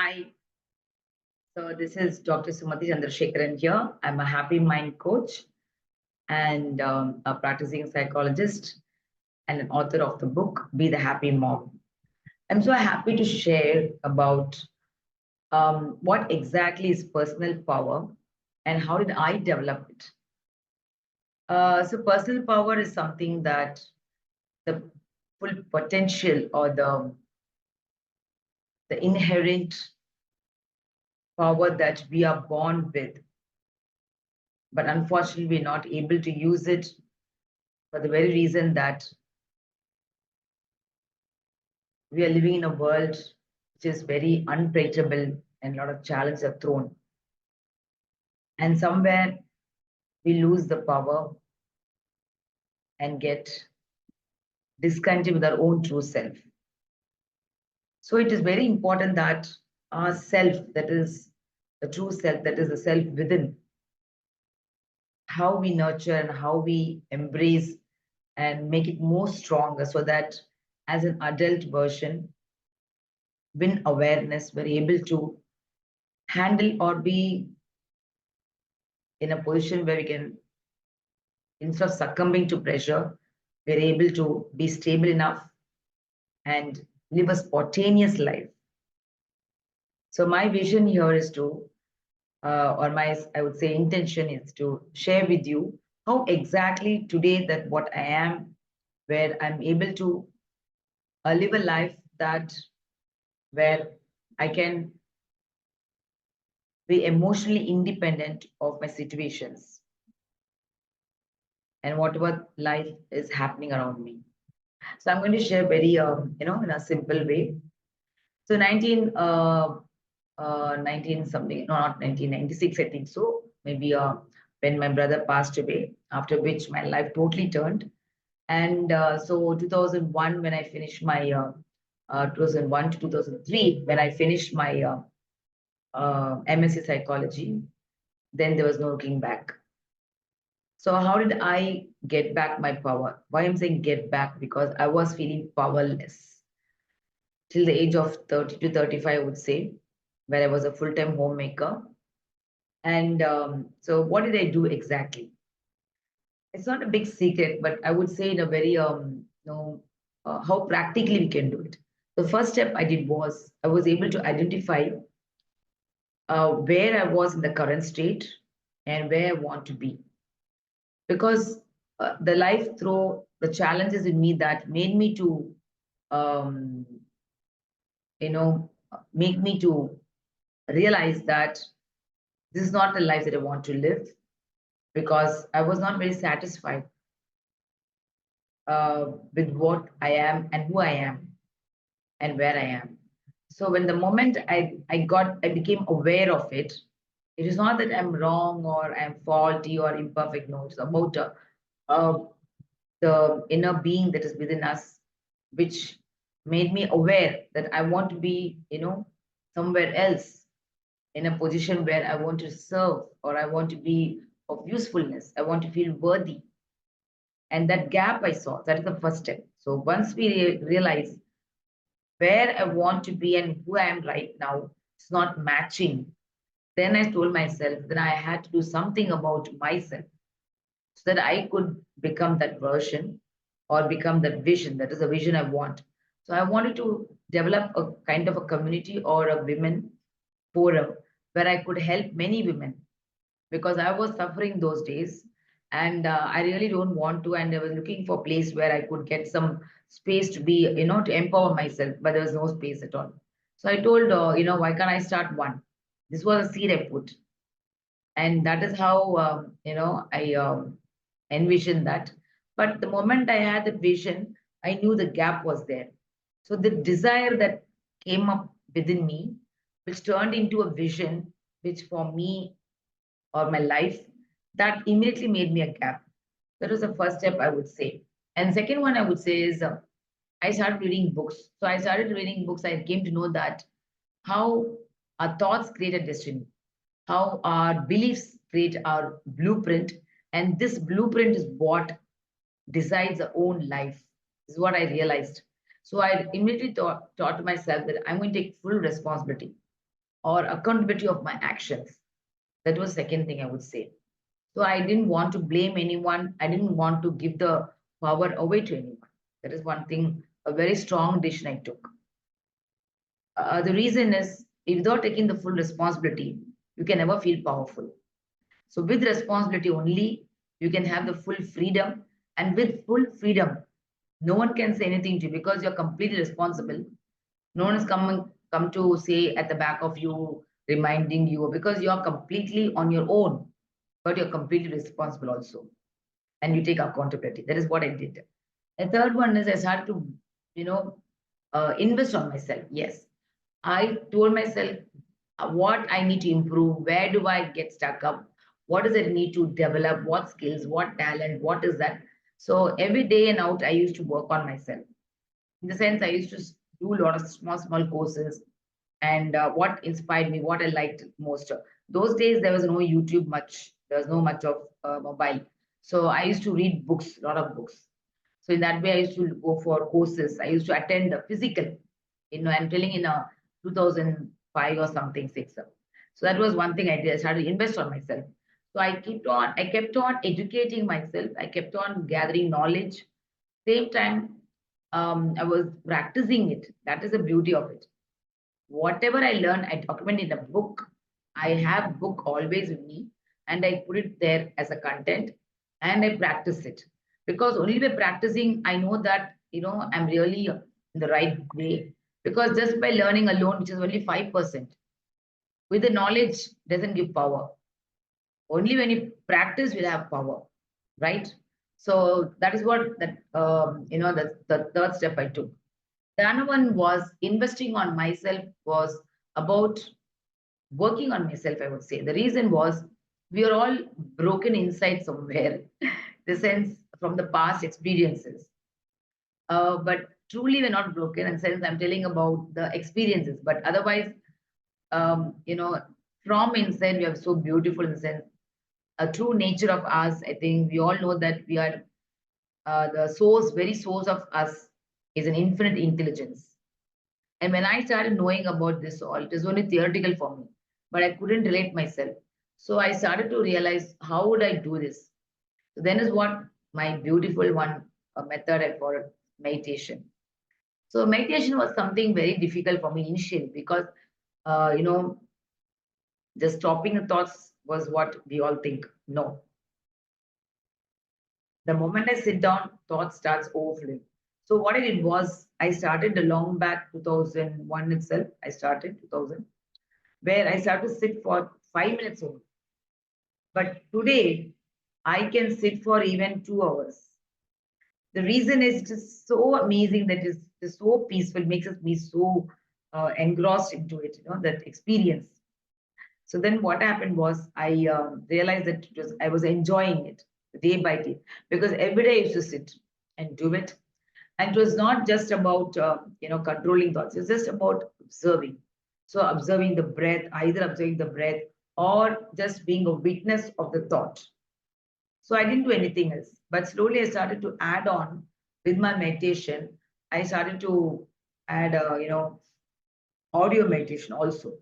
Hi, so this is Dr. Sumati Chandrasekharan here. I'm a happy mind coach and a practicing psychologist and an author of the book Be the Happy Mom. I'm so happy to share about what exactly is personal power and how did I develop it. So personal power is something that the full potential or the inherent power that we are born with, but unfortunately we're not able to use it for the very reason that we are living in a world which is very unpredictable and a lot of challenges are thrown. And somewhere we lose the power and get disconnected with our own true self. So it is very important that our self, that is the true self, that is the self within, how we nurture and how we embrace and make it more stronger so that as an adult version, win awareness, we're able to handle or be in a position where we can, instead of succumbing to pressure, we're able to be stable enough and live a spontaneous life. So my vision here is to, or my, I would say, intention is to share with you how exactly today that what I am, where I'm able to live a life that where I can be emotionally independent of my situations and whatever life is happening around me. So I'm going to share very, in a simple way. So 19 something, no, not 1996, I think so. Maybe when my brother passed away, after which my life totally turned. And so 2001, when I finished my 2001 to 2003, when I finished my MSc psychology, then there was no looking back. So how did I get back my power? Why I'm saying get back? Because I was feeling powerless till the age of 30 to 35, I would say, where I was a full-time homemaker. And so what did I do exactly? It's not a big secret, but I would say in a very, how practically we can do it. The first step I did was I was able to identify where I was in the current state and where I want to be. Because the life through the challenges in me that made me to, um, make me to realize that this is not the life that I want to live because I was not very satisfied with what I am and who I am and where I am. So when the moment I became aware of it, it is not that I'm wrong or I'm faulty or imperfect. No, it's about uh, the inner being that is within us, which made me aware that I want to be, somewhere else in a position where I want to serve or I want to be of usefulness. I want to feel worthy. And that gap I saw, that is the first step. So once we realize where I want to be and who I am right now, it's not matching. Then I told myself that I had to do something about myself so that I could become that version or become that vision. That is the vision I want. So I wanted to develop a kind of a community or a women forum where I could help many women because I was suffering those days and I really don't want to. And I was looking for a place where I could get some space to be, to empower myself, but there was no space at all. So I told, why can't I start one? This was a seed I put. And that is how, I envisioned that. But the moment I had that vision, I knew the gap was there. So the desire that came up within me, which turned into a vision, which for me or my life, that immediately made me a gap. That was the first step I would say. And second one I would say is I started reading books. So I started reading books. I came to know that how our thoughts create a destiny, how our beliefs create our blueprint, and this blueprint is what decides our own life. This is what I realized. So I immediately thought to myself that I'm going to take full responsibility. or accountability of my actions. That was second thing I would say. So I didn't want to blame anyone. I didn't want to give the power away to anyone. That is one thing, a very strong decision I took. The reason is, without taking the full responsibility, you can never feel powerful. So with responsibility only, you can have the full freedom. And with full freedom, no one can say anything to you because you're completely responsible. No one is come to say at the back of you, reminding you, because you're completely on your own, but you're completely responsible also. And you take accountability. That is what I did. The third one is I started to, you know, invest on myself. Yes. I told myself what I need to improve, where do I get stuck up, what does it need to develop, what skills, what talent, what is that. So every day and out, I used to work on myself. In the sense, I used to do a lot of small courses, and what inspired me, what I liked most. Those days, there was no YouTube much, there was no much of mobile. So I used to read books, a lot of books. So in that way, I used to go for courses. I used to attend a physical. I'm telling in a 2005 or something, six. So that was one thing I did. I started to invest on myself. So I kept on educating myself. I kept on gathering knowledge. Same time, I was practicing it. That is the beauty of it. Whatever I learn, I document in a book. I have book always with me, and I put it there as a content, and I practice it. Because only by practicing, I know that I'm really in the right way. Because just by learning alone, which is only 5%, with the knowledge doesn't give power. Only when you practice, will have power, right? So that is what the third step I took. The other one was investing on myself, was about working on myself, I would say. The reason was we are all broken inside somewhere, the sense from the past experiences. But truly, we're not broken, in sense I'm telling about the experiences. But otherwise, um, you know, from inside, we are so beautiful in the sense, a true nature of us. I think we all know that we are the source, very source of us is an infinite intelligence. And when I started knowing about this all, it was only theoretical for me, but I couldn't relate myself. So I started to realize, how would I do this? So then is what my beautiful one method I followed, meditation. So meditation was something very difficult for me initially because, uh, you know, just stopping the thoughts was what we all think. No, the moment I sit down, thought starts overflowing. So what I did was I started a long back 2001 itself. I started 2000 where I started to sit for 5 minutes only. But today, I can sit for even 2 hours. The reason is just so amazing that it's just so peaceful, makes me so engrossed into it, that experience. So then what happened was I realized that I was enjoying it day by day because every day I used to sit and do it. And it was not just about controlling thoughts. It's just about observing. So observing the breath, either observing the breath or just being a witness of the thought. So I didn't do anything else. But slowly I started to add on with my meditation. I started to add audio meditation also.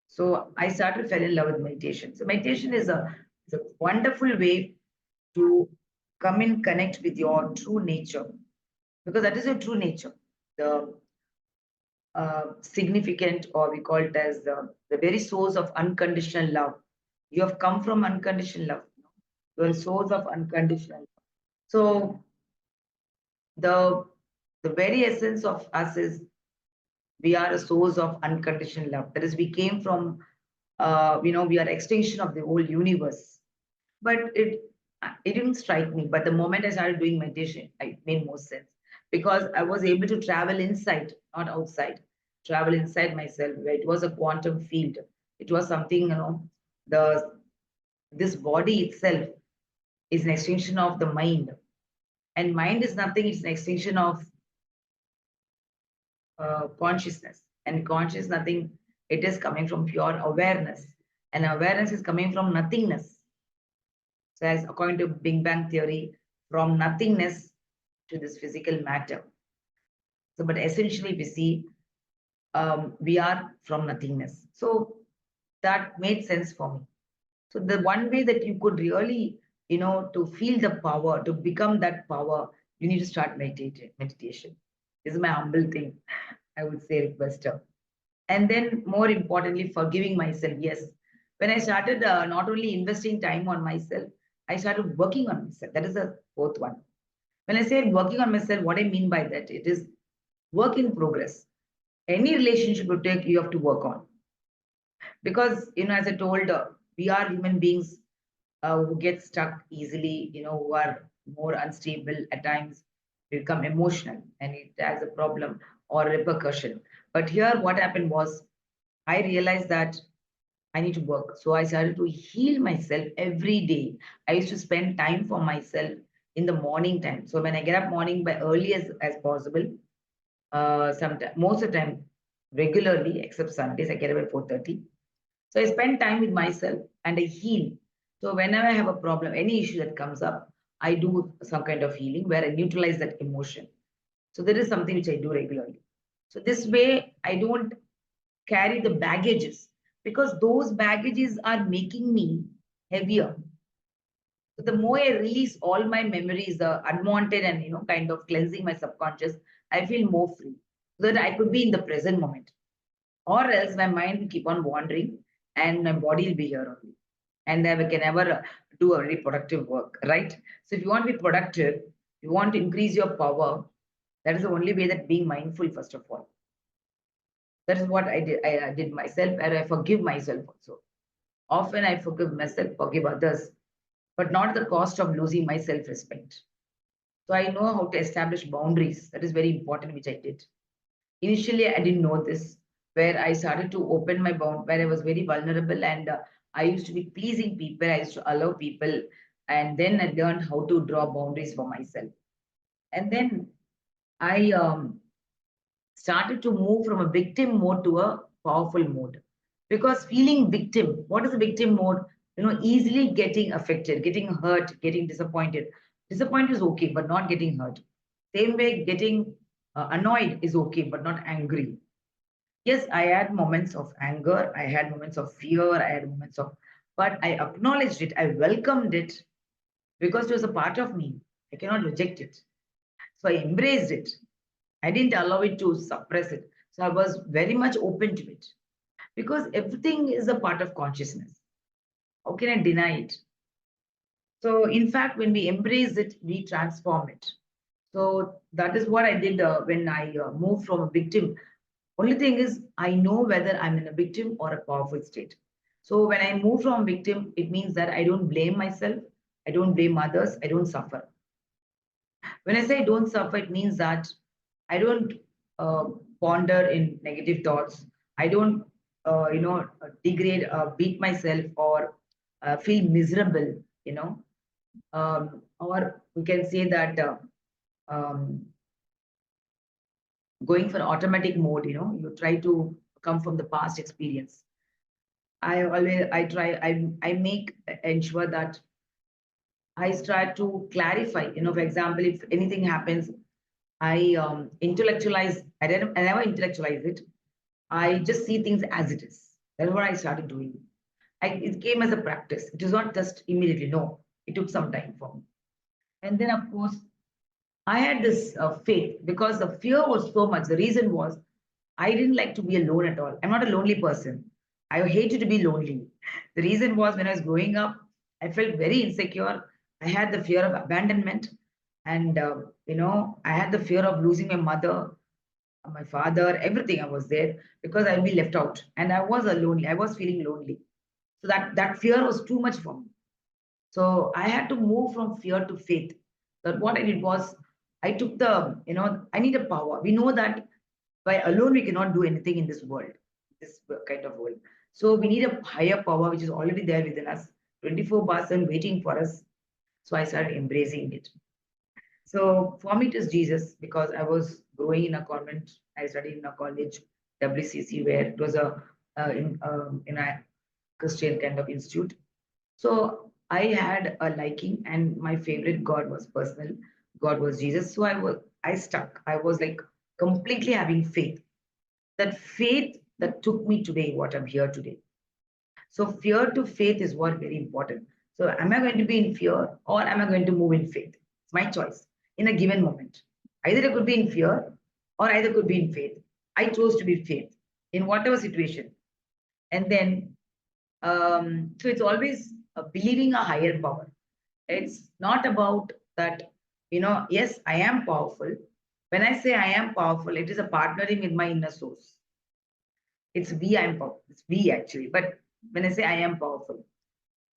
So I started fell in love with meditation. So meditation is a wonderful way to come in connect with your true nature, because that is your true nature. The significant, or we call it as the very source of unconditional love. You have come from unconditional love. You are a source of unconditional love. So the the very essence of us is we are a source of unconditional love. That is, we came from we are extension of the whole universe. But it didn't strike me. But the moment I started doing meditation, it made more sense because I was able to travel inside, not outside, travel inside myself, where it was a quantum field. It was something, the this body itself is an extension of the mind. And mind is nothing, it's an extension of consciousness. And conscious nothing, it is coming from pure awareness. And awareness is coming from nothingness. So, as according to Big Bang theory, from nothingness to this physical matter. So, but essentially, we see we are from nothingness. So that made sense for me. So the one way that you could really, to feel the power, to become that power, you need to start meditation. This is my humble thing, I would say, requester. And then more importantly, forgiving myself. Yes. When I started not only investing time on myself, I started working on myself. That is the fourth one. When I say working on myself, what I mean by that, it is work in progress. Any relationship you take, you have to work on. Because, as I told, we are human beings who get stuck easily, who are more unstable at times, become emotional, and it has a problem or repercussion. But here, what happened was, I realized that I need to work. So I started to heal myself every day. I used to spend time for myself in the morning time. So when I get up morning by early as possible, sometimes most of the time regularly, except Sundays, I get up at 4:30. So I spend time with myself and I heal. So whenever I have a problem, any issue that comes up, I do some kind of healing where I neutralize that emotion. So that is something which I do regularly. So this way I don't carry the baggages because those baggages are making me heavier. So the more I release all my memories, the unwanted and kind of cleansing my subconscious, I feel more free. So that I could be in the present moment. Or else my mind will keep on wandering and my body will be here only. And I can never do a very productive work, right? So if you want to be productive, you want to increase your power, that is the only way that being mindful, first of all. That is what I did. I did myself, and I forgive myself also. Often I forgive myself, forgive others, but not at the cost of losing my self-respect. So I know how to establish boundaries. That is very important, which I did. Initially, I didn't know this, where I started to open my bound, where I was very vulnerable and I used to be pleasing people. I used to allow people. And then I learned how to draw boundaries for myself. And then I started to move from a victim mode to a powerful mode. Because feeling victim, what is a victim mode? Easily getting affected, getting hurt, getting disappointed. Disappointed is okay, but not getting hurt. Same way, getting annoyed is okay, but not angry. Yes, I had moments of anger, I had moments of fear, I had moments of, but I acknowledged it, I welcomed it because it was a part of me. I cannot reject it. So I embraced it. I didn't allow it to suppress it. So I was very much open to it because everything is a part of consciousness. How can I deny it? So, in fact, when we embrace it, we transform it. So, that is what I did when I moved from a victim. Only thing is, I know whether I'm in a victim or a powerful state. So, when I move from victim, it means that I don't blame myself, I don't blame others, I don't suffer. When I say don't suffer, it means that I don't uh, ponder in negative thoughts. I don't, degrade, beat myself, or feel miserable. Or we can say that um, going for automatic mode. You try to come from the past experience. I try, I make ensure that I try to clarify. For example, if anything happens, I intellectualize. I never intellectualize it. I just see things as it is. That's what I started doing. It came as a practice. It was not just immediately. No, it took some time for me. And then, of course, I had this faith because the fear was so much. The reason was I didn't like to be alone at all. I'm not a lonely person. I hated to be lonely. The reason was when I was growing up, I felt very insecure. I had the fear of abandonment. And, I had the fear of losing my mother, my father, everything. I was there because I'll be left out. And I was lonely. I was feeling lonely. So that fear was too much for me. So I had to move from fear to faith. That what I did was I took I need a power. We know that by alone we cannot do anything in this world, this kind of world. So we need a higher power which is already there within us, 24 bars and waiting for us. So I started embracing it. So for me, it is Jesus because I was growing in a convent. I studied in a college, WCC, where it was in a Christian kind of institute. So I had a liking, and my favorite God was personal. God was Jesus. So I stuck. I was like completely having faith. that faith that took me today, what I'm here today. So fear to faith is what very important. So am I going to be in fear or am I going to move in faith? It's my choice in a given moment. Either I could be in fear or either could be in faith. I chose to be faith in whatever situation. And then, so it's always believing a higher power. It's not about that, yes, I am powerful. When I say I am powerful, it is a partnering with my inner source. It's we, I'm powerful. It's we actually. But when I say I am powerful,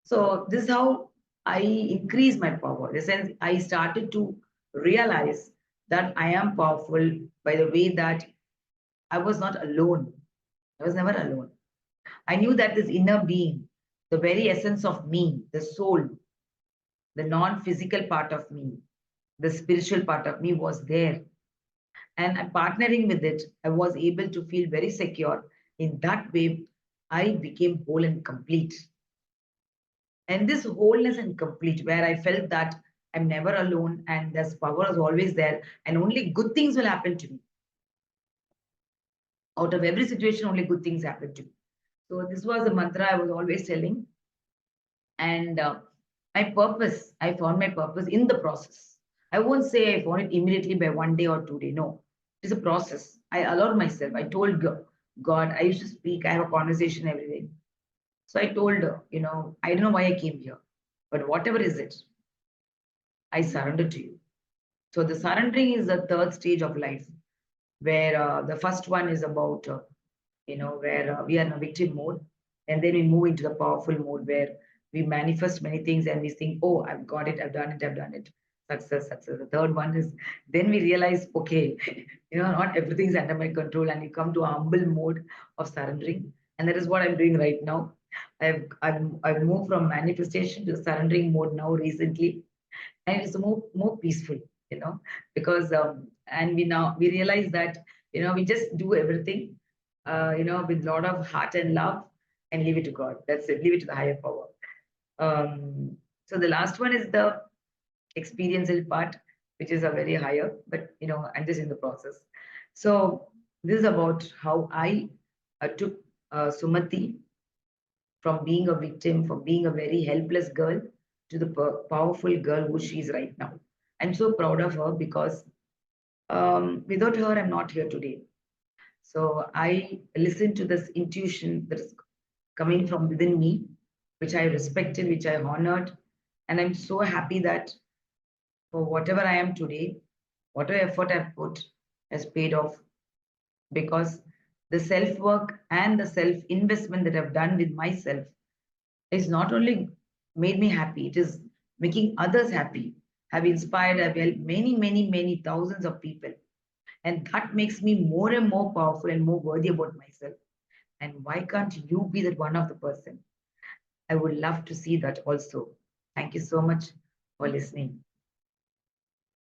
so this is how I increase my power. In the sense, I started to realize that I am powerful by the way that I was not alone. I was never alone. I knew that this inner being, the very essence of me, the soul, the non-physical part of me, the spiritual part of me was there. And partnering with it, I was able to feel very secure. In that way, I became whole and complete. And this wholeness and complete, where I felt that I'm never alone and this power is always there, and only good things will happen to me. Out of every situation, only good things happen to me. So this was the mantra I was always telling. And my purpose, I found my purpose in the process. I won't say I found it immediately by 1 day or 2 day. No, it's a process. I allowed myself. I told God, I used to speak. I have a conversation every day. So I told her, I don't know why I came here, but whatever is it, I surrender to you. So the surrendering is the third stage of life, where the first one is about, where we are in a victim mode, and then we move into the powerful mode where we manifest many things and we think, oh, I've got it, I've done it, I've done it. Success, success. The third one is then we realize, okay, not everything's under my control, and you come to a humble mode of surrendering, and that is what I'm doing right now. I've moved from manifestation to surrendering mode now recently, and it's more peaceful, because and we realize that we just do everything with a lot of heart and love, and leave it to God. That's it. Leave it to the higher power. So the last one is the experiential part, which is a very higher, but I'm just in the process. So this is about how I took Sumati from being a victim, from being a very helpless girl to the powerful girl who she is right now. I'm so proud of her because without her, I'm not here today. So I listened to this intuition that is coming from within me, which I respected, which I honored. And I'm so happy that for whatever I am today, whatever effort I've put has paid off, because the self work and the self investment that I've done with myself is not only made me happy, it is making others happy. Have inspired, have helped many, many, many thousands of people. And that makes me more and more powerful and more worthy about myself. And why can't you be that one of the person? I would love to see that also. Thank you so much for listening.